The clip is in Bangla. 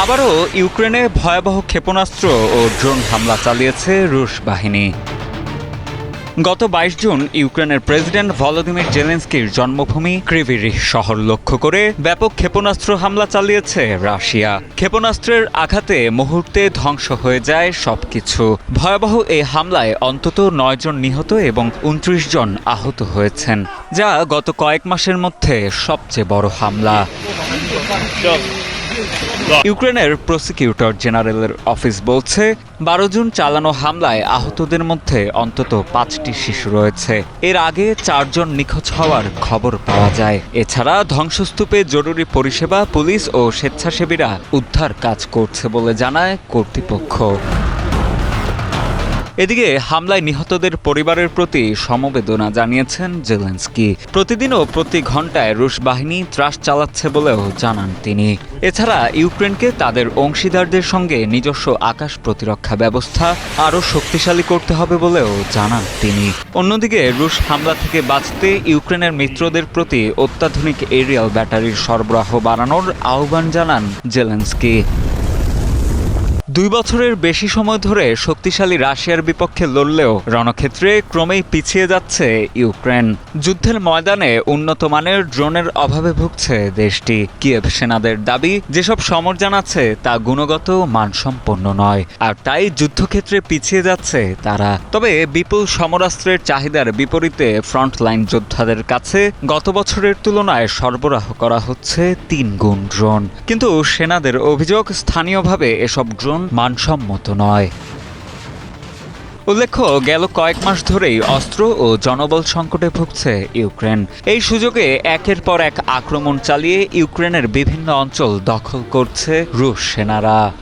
আবারও ইউক্রেনে ভয়াবহ ক্ষেপণাস্ত্র ও ড্রোন হামলা চালিয়েছে রুশ বাহিনী। গত ২২ জুন ইউক্রেনের প্রেসিডেন্ট ভলোদিমির জেলেনস্কির জন্মভূমি ক্রিভি রিহ শহর লক্ষ্য করে ব্যাপক ক্ষেপণাস্ত্র হামলা চালিয়েছে রাশিয়া। ক্ষেপণাস্ত্রের আঘাতে মুহূর্তে ধ্বংস হয়ে যায় সবকিছু। ভয়াবহ এই হামলায় অন্তত ৯ জন নিহত এবং ২৯ জন আহত হয়েছেন, যা গত কয়েক মাসের মধ্যে সবচেয়ে বড় হামলা। ইউক্রেনের প্রসিকিউটর জেনারেলের অফিস বলছে ১২ জুন চালানো হামলায় আহতদের মধ্যে অন্তত ৫টি শিশু রয়েছে। এর আগে ৪ জন নিখোঁজ হওয়ার খবর পাওয়া যায়। এছাড়া ধ্বংসস্তূপে জরুরি পরিষেবা, পুলিশ ও স্বেচ্ছাসেবীরা উদ্ধার কাজ করছে বলে জানায় কর্তৃপক্ষ। এদিকে হামলায় নিহতদের পরিবারের প্রতি সমবেদনা জানিয়েছেন জেলেনস্কি। প্রতিদিন ও প্রতি ঘন্টায় রুশ বাহিনী ত্রাস চালাচ্ছে বলেও জানান তিনি। এছাড়া ইউক্রেনকে তাদের অংশীদারদের সঙ্গে নিজস্ব আকাশ প্রতিরক্ষা ব্যবস্থা আরও শক্তিশালী করতে হবে বলেও জানান তিনি। অন্যদিকে রুশ হামলা থেকে বাঁচতে ইউক্রেনের মিত্রদের প্রতি অত্যাধুনিক এরিয়াল ব্যাটারির সরবরাহ বাড়ানোর আহ্বান জানান জেলেনস্কি। ২ বছরের বেশি সময় ধরে শক্তিশালী রাশিয়ার বিপক্ষে লড়লেও রণক্ষেত্রে ক্রমেই পিছিয়ে যাচ্ছে ইউক্রেন। যুদ্ধের ময়দানে উন্নত মানের ড্রোনের অভাবে ভুগছে দেশটি। কিয়েভ সেনাদের দাবি, যেসব সমরযান আছে তা গুণগত মানসম্পন্ন নয়, আর তাই যুদ্ধক্ষেত্রে পিছিয়ে যাচ্ছে তারা। তবে বিপুল সমরাস্ত্রের চাহিদার বিপরীতে ফ্রন্টলাইন যোদ্ধাদের কাছে গত বছরের তুলনায় সরবরাহ করা হচ্ছে ৩ গুণ ড্রোন। কিন্তু সেনাদের অভিযোগ, স্থানীয়ভাবে এসব ড্রোন মানসম্মত নয়। উল্লেখ্য, গেল কয়েক মাস ধরেই অস্ত্র ও জনবল সংকটে ভুগছে ইউক্রেন। এই সুযোগে একের পর এক আক্রমণ চালিয়ে ইউক্রেনের বিভিন্ন অঞ্চল দখল করছে রুশ সেনারা।